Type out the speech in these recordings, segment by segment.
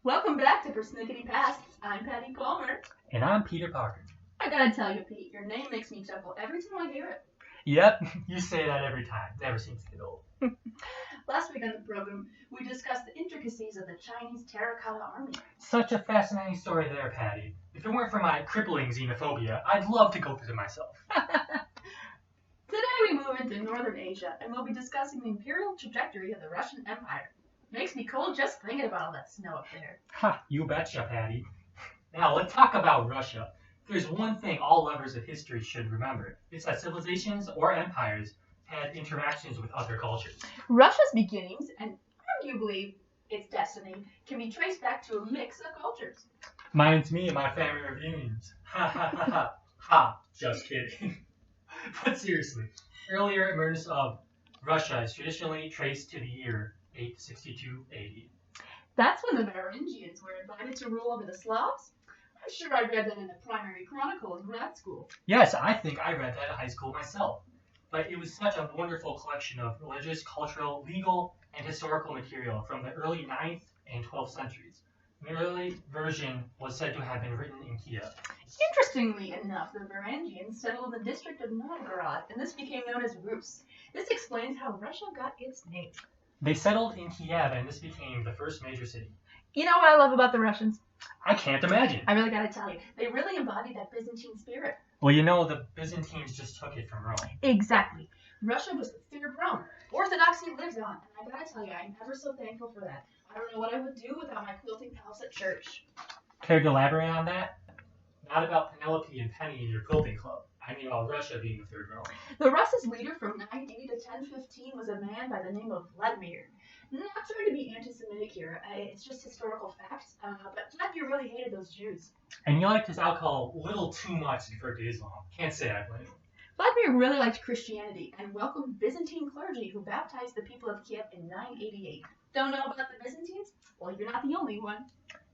Welcome back to Persnickety Pasts. I'm Patty Palmer. And I'm Peter Parker. I gotta tell you, Pete, your name makes me chuckle every time I hear it. Yep, you say that every time. Never seems to get old. Last week on the program, we discussed the intricacies of the Chinese Terracotta Army. Such a fascinating story there, Patty. If it weren't for my crippling xenophobia, I'd love to go through it myself. Today we move into Northern Asia, and we'll be discussing the imperial trajectory of the Russian Empire. Makes me cold just thinking about all that snow up there. Ha, you betcha, Patty. Now, let's talk about Russia. If there's one thing all lovers of history should remember, it's that civilizations or empires had interactions with other cultures. Russia's beginnings, and arguably its destiny, can be traced back to a mix of cultures. Mine's me and my family reunions. Ha ha ha ha. Ha, just kidding. But seriously, earlier emergence of Russia is traditionally traced to the year 862 AD. That's when the Varangians were invited to rule over the Slavs. I'm sure I read that in the primary chronicle in grad school. Yes, I think I read that in high school myself. But it was such a wonderful collection of religious, cultural, legal, and historical material from the early 9th and 12th centuries. The early version was said to have been written in Kiev. Interestingly enough, the Varangians settled in the district of Novgorod, and this became known as Rus. This explains how Russia got its name. They settled in Kiev, and this became the first major city. You know what I love about the Russians? I can't imagine. I really gotta tell you, they really embody that Byzantine spirit. Well, you know, the Byzantines just took it from Rome. Exactly. Russia was the third Rome. Orthodoxy lives on, and I gotta tell you, I'm ever so thankful for that. I don't know what I would do without my quilting pals at church. Care to elaborate on that? Not about Penelope and Penny in your quilting club. I mean about Russia being the third Rome. The Russia's leader from 980 to 1015 was a man by the name of Vladimir. Not trying to be anti-Semitic here, it's just historical facts, but Vladimir really hated those Jews. And he liked his alcohol a little too much before days long. Can't say I blame him. Vladimir really liked Christianity and welcomed Byzantine clergy who baptized the people of Kiev in 988. Don't know about the Byzantines? Well, you're not the only one.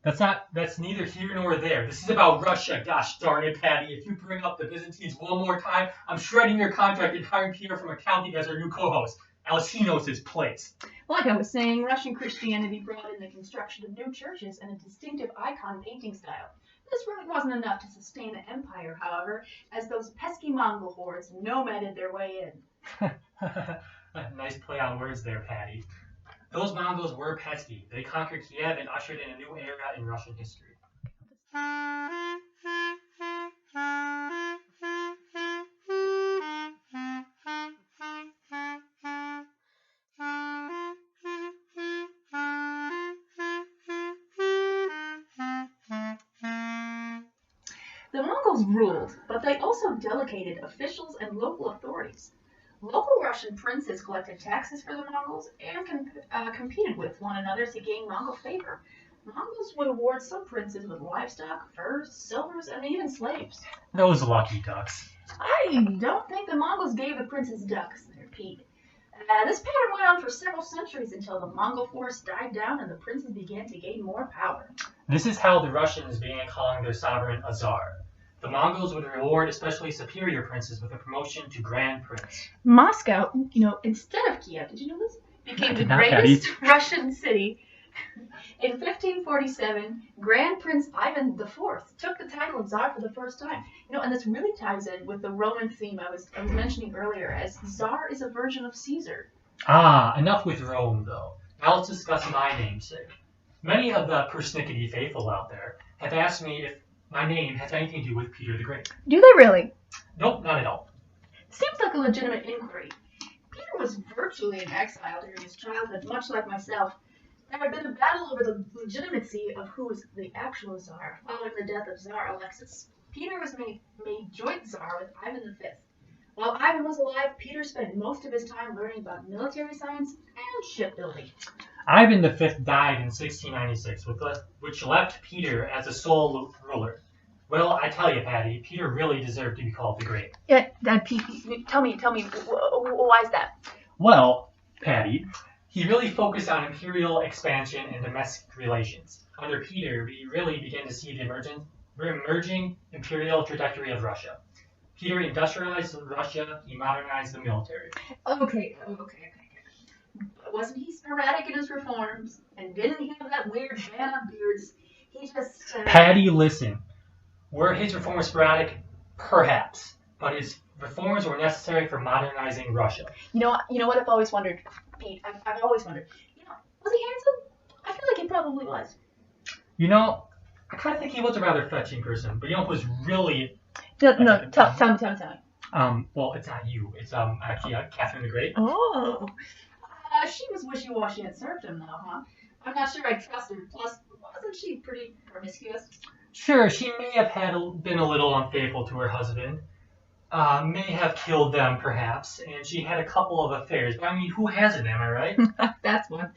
That's neither here nor there. This is about Russia, gosh darn it, Patty. If you bring up the Byzantines one more time, I'm shredding your contract and hiring Peter from accounting as our new co-host. Else he knows his place. Like I was saying, Russian Christianity brought in the construction of new churches and a distinctive icon painting style. This really wasn't enough to sustain the empire, however, as those pesky Mongol hordes nomaded their way in. Nice play on words there, Patty. Those Mongols were pesky. They conquered Kiev and ushered in a new era in Russian history. The Mongols ruled, but they also delegated officials and local authorities. Local Russian princes collected taxes for the Mongols and competed with one another to gain Mongol favor. Mongols would award some princes with livestock, furs, silvers, and even slaves. Those lucky ducks. I don't think the Mongols gave the princes ducks there, Pete. This pattern went on for several centuries until the Mongol force died down and the princes began to gain more power. This is how the Russians began calling their sovereign a czar. The Mongols would reward especially superior princes with a promotion to Grand Prince. Moscow, instead of Kiev, did you know this? Became the greatest Russian city. In 1547, Grand Prince Ivan IV took the title of Tsar for the first time. And this really ties in with the Roman theme I was mentioning earlier, as Tsar is a version of Caesar. Ah, enough with Rome, though. Now let's discuss my namesake. Many of the Persnickety faithful out there have asked me if my name has anything to do with Peter the Great. Do they really? Nope, not at all. Seems like a legitimate inquiry. Peter was virtually in exile during his childhood, much like myself. There had been a battle over the legitimacy of who was the actual Tsar, following the death of Tsar Alexis. Peter was made joint Tsar with Ivan V. While Ivan was alive, Peter spent most of his time learning about military science and shipbuilding. Ivan V died in 1696, which left Peter as the sole ruler. Well, I tell you, Patty, Peter really deserved to be called the Great. Yeah, Pete, tell me, why is that? Well, Patty, he really focused on imperial expansion and domestic relations. Under Peter, we really began to see the emerging imperial trajectory of Russia. Peter industrialized Russia, he modernized the military. Okay. But wasn't he sporadic in his reforms? And didn't he have that weird ban on beards? He just... Patty, listen. Were his reforms sporadic? Perhaps. But his reforms were necessary for modernizing Russia. You know what I've always wondered, Pete? I've always wondered. Was he handsome? I feel like he probably was. I kind of think he was a rather fetching person. But who's really... Tell me. Well, it's not you. It's actually Catherine the Great. Oh. She was wishy-washy in serfdom, though, huh? I'm not sure I trust her. Plus, wasn't she pretty promiscuous? Sure, she may have been a little unfaithful to her husband. May have killed them, perhaps, and she had a couple of affairs. But I mean, who hasn't, am I right? That's one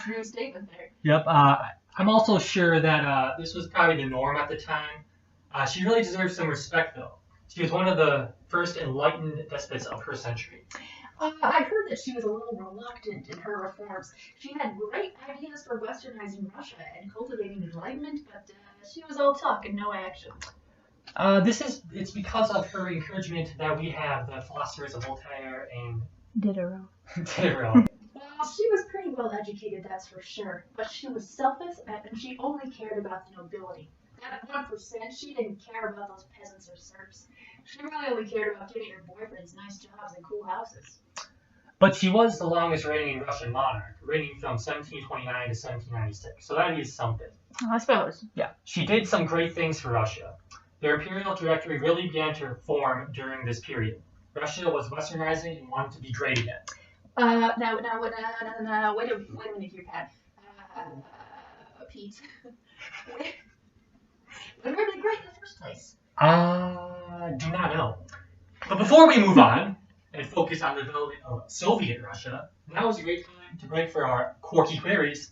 true statement there. Yep. I'm also sure that this was probably the norm at the time. She really deserves some respect, though. She was one of the first enlightened despots of her century. I heard that she was a little reluctant in her reforms. She had great ideas for westernizing Russia and cultivating enlightenment, but she was all talk and no action. It's because of her encouragement that we have the philosophers of Voltaire and Diderot. Well, she was pretty well educated, that's for sure, but she was selfish and she only cared about the nobility. That 1%, she didn't care about those peasants or serfs. She really only cared about giving her boyfriends nice jobs and cool houses. But she was the longest reigning Russian monarch, reigning from 1729 to 1796, so that is something. I suppose. Yeah, she did some great things for Russia. Their imperial directory really began to form during this period. Russia was westernizing and wanted to be great again. Now, wait a minute here, Pat. Pete. When were they great in the first place? Do not know. But before we move on and focus on the development of Soviet Russia, now is a great time to break for our quirky queries.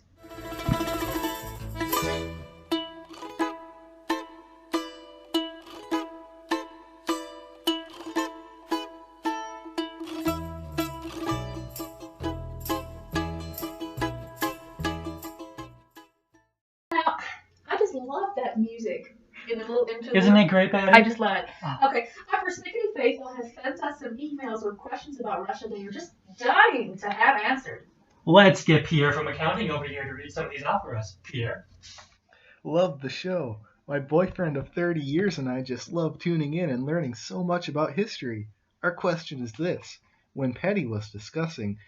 Love that music in the little intro. Isn't it great, Patty? I just love it. Okay, our Persnickety Faithful has sent us some emails with questions about Russia that you're just dying to have answered. Let's get Pierre from accounting over here to read some of these out for us. Pierre. Love the show. My boyfriend of 30 years and I just love tuning in and learning so much about history. Our question is this. When Patty was discussing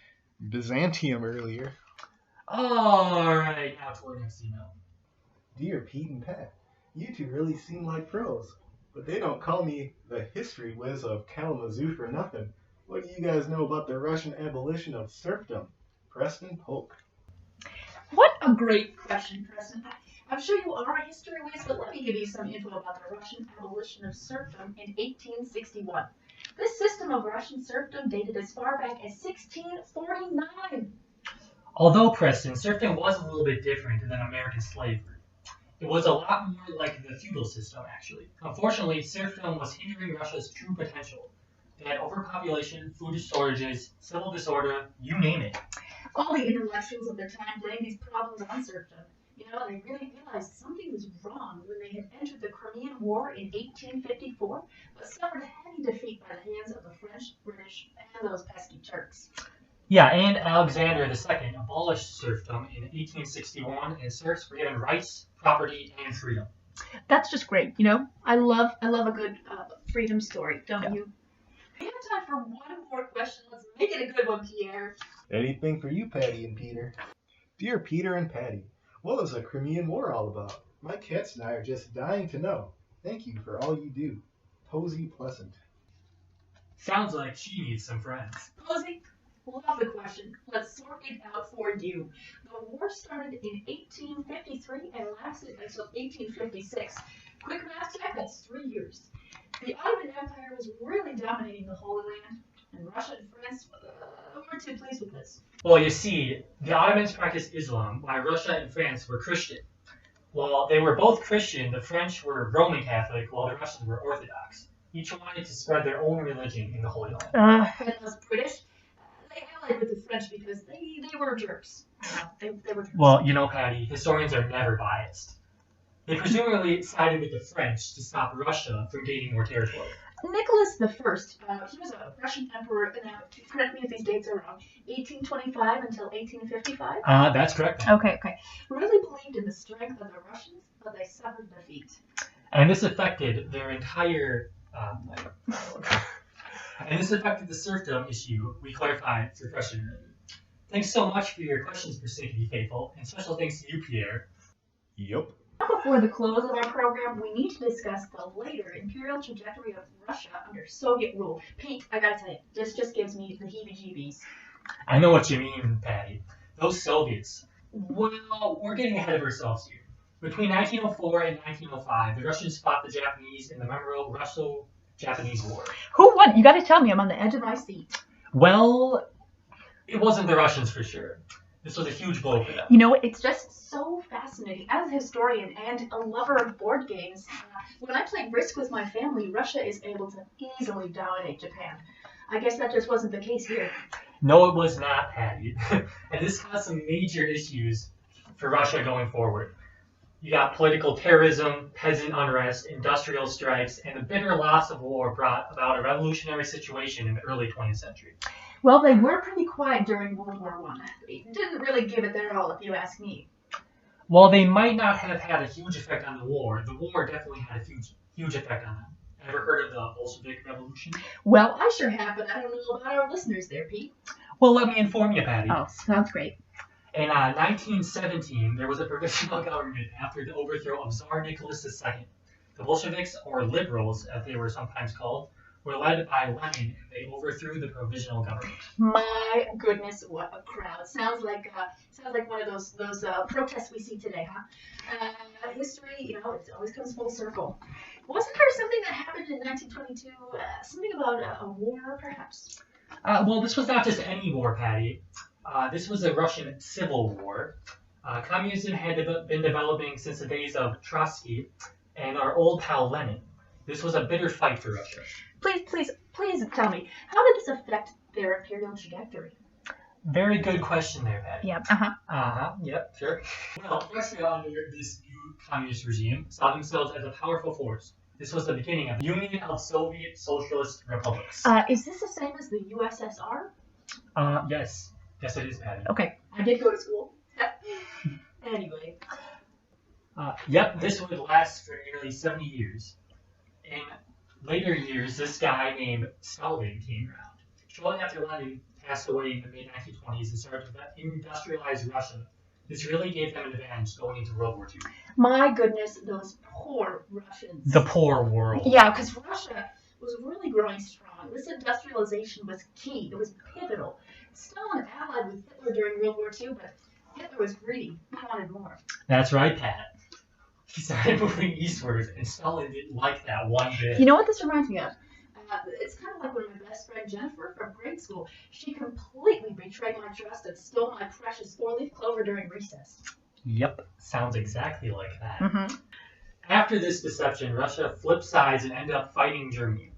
Byzantium earlier... Alright, now to our next email. Dear Pete and Pat, you two really seem like pros, but they don't call me the history whiz of Kalamazoo for nothing. What do you guys know about the Russian abolition of serfdom? Preston Polk. What a great question, Preston. I'm sure you are a history whiz, but let me give you some info about the Russian abolition of serfdom in 1861. This system of Russian serfdom dated as far back as 1649. Although, Preston, serfdom was a little bit different than American slavery. It was a lot more like the feudal system, actually. Unfortunately, serfdom was hindering Russia's true potential. They had overpopulation, food shortages, civil disorder, you name it. All the intellectuals of their time blamed these problems on serfdom. They really realized something was wrong when they had entered the Crimean War in 1854, but suffered heavy defeat by the hands of the French, British, and those pesky Turks. Yeah, and Alexander II abolished serfdom in 1861, and serfs were given rights, property, and freedom. That's just great, I love a good freedom story, don't you? We have time for one more question. Let's make it a good one, Pierre. Anything for you, Patty and Peter. Dear Peter and Patty, what was the Crimean War all about? My cats and I are just dying to know. Thank you for all you do. Posy Pleasant. Sounds like she needs some friends. Posy? Love the question. Let's sort it out for you. The war started in 1853 and lasted until 1856. Quick math check, that's 3 years. The Ottoman Empire was really dominating the Holy Land, and Russia and France weren't too pleased with this. Well, you see, the Ottomans practiced Islam, while Russia and France were Christian. While they were both Christian, the French were Roman Catholic, while the Russians were Orthodox. Each wanted to spread their own religion in the Holy Land. And those British? They allied with the French because they were jerks. They were jerks. Well, Patty, historians are never biased. They presumably sided with the French to stop Russia from gaining more territory. Nicholas the First, he was a Russian emperor, now, correct me if these dates are wrong, 1825 until 1855? That's correct. Okay. Really believed in the strength of the Russians, but they suffered defeat. And this affected their entire... and this affected the serfdom issue we clarified for question. Thanks so much for your questions, Persnickety Faithful, and special thanks to you, Pierre. Yup. Before the close of our program, we need to discuss the later imperial trajectory of Russia under Soviet rule. Pete, I gotta tell you, this just gives me the heebie-jeebies. I know what you mean, Patty. Those Soviets. Well, we're getting ahead of ourselves here. Between 1904 and 1905, the Russians fought the Japanese in the memorable Russo-Japanese War. Who won? You gotta tell me, I'm on the edge of my seat. Well, it wasn't the Russians for sure. This was a huge blow for them. You know, it's just so fascinating. As a historian and a lover of board games, when I play Risk with my family, Russia is able to easily dominate Japan. I guess that just wasn't the case here. No, it was not, Patty. And this caused some major issues for Russia going forward. You got political terrorism, peasant unrest, industrial strikes, and the bitter loss of war brought about a revolutionary situation in the early 20th century. Well, they were pretty quiet during World War I. They didn't really give it their all, if you ask me. While they might not have had a huge effect on the war definitely had a huge effect on them. Ever heard of the Bolshevik Revolution? Well, I sure have, but I don't know about our listeners there, Pete. Well, let me inform you, Patty. Oh, sounds great. In 1917, there was a provisional government after the overthrow of Tsar Nicholas II. The Bolsheviks, or liberals as they were sometimes called, were led by Lenin, and they overthrew the provisional government. My goodness, what a crowd! Sounds like one of those protests we see today, huh? History, it always comes full circle. Wasn't there something that happened in 1922? Something about a war, perhaps? Well, this was not just any war, Patty. This was a Russian civil war. Communism had been developing since the days of Trotsky and our old pal Lenin. This was a bitter fight for Russia. Please tell me, how did this affect their imperial trajectory? Very good question there, Patty. Yep. Yep, sure. Well, Russia under this new communist regime saw themselves as a powerful force. This was the beginning of the Union of Soviet Socialist Republics. Is this the same as the USSR? Yes. Yes, it is, Patty. Okay. I did go to school. Anyway. Yep, this would last for nearly 70 years. In later years, this guy named Stalin came around. Shortly after Lenin passed away in the mid-1920s and started to industrialize Russia, this really gave them an advantage going into World War II. My goodness, those poor Russians. The poor world. Yeah, because Russia was really growing strong. This industrialization was key. It was pivotal. Stalin allied with Hitler during World War II, but Hitler was greedy. He wanted more. That's right, Pat. He started moving eastwards, and Stalin didn't like that one bit. You know what this reminds me of? It's kind of like when my best friend Jennifer from grade school, she completely betrayed my trust and stole my precious four-leaf clover during recess. Yep, sounds exactly like that. Mm-hmm. After this deception, Russia flipped sides and ended up fighting Germany.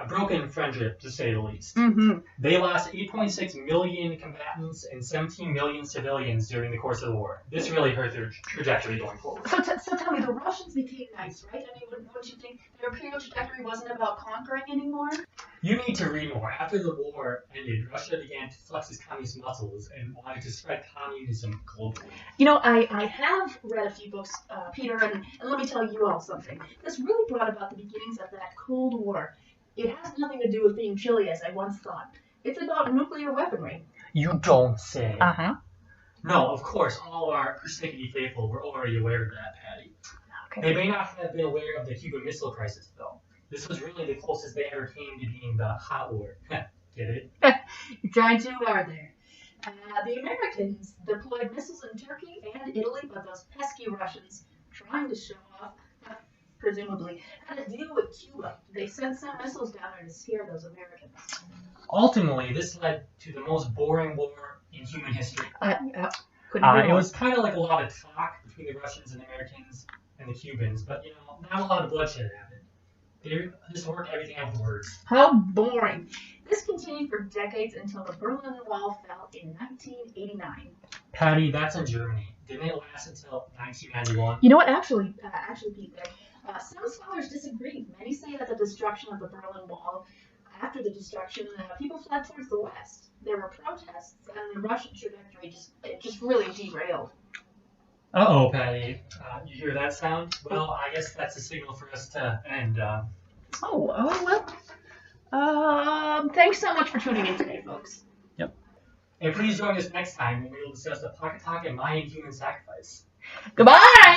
A broken friendship, to say the least. Mm-hmm. They lost 8.6 million combatants and 17 million civilians during the course of the war. This really hurt their trajectory going forward. So tell me, the Russians became nice, right? I mean, wouldn't you think their imperial trajectory wasn't about conquering anymore? You need to read more. After the war ended, Russia began to flex its communist muscles and wanted to spread communism globally. You know, I have read a few books, Peter, and let me tell you all something. This really brought about the beginnings of that Cold War. It has nothing to do with being chilly, as I once thought. It's about nuclear weaponry. You don't say. Uh-huh. No, of course, all of our Persnickety faithful were already aware of that, Patty. Okay. They may not have been aware of the Cuban Missile Crisis, though. This was really the closest they ever came to being the hot war. Get it? You're trying too hard there. The Americans deployed missiles in Turkey and Italy, but those pesky Russians, trying to show off, presumably, had a deal with Cuba. They sent some missiles down there to scare those Americans. Ultimately, this led to the most boring war in human history. It was kind of like a lot of talk between the Russians and the Americans and the Cubans, but, not a lot of bloodshed happened. They just worked everything out with words. How boring. This continued for decades until the Berlin Wall fell in 1989. Patty, that's in Germany. Didn't it last until 1991? You know what? Actually, Pete, Some scholars disagree. Many say that the destruction of the Berlin Wall, after the destruction, people fled towards the west. There were protests, and the Russian trajectory just really derailed. Uh-oh, Patty. You hear that sound? Well, I guess that's a signal for us to end. Thanks so much for tuning in today, folks. Yep. And please join us next time when we will discuss the Pocketok and Mayan human sacrifice. Goodbye!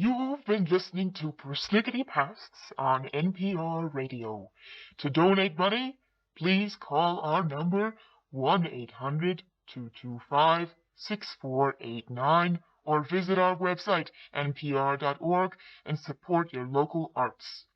You've been listening to Persnickety Pasts on NPR Radio. To donate money, please call our number 1-800-225-6489 or visit our website npr.org and support your local arts.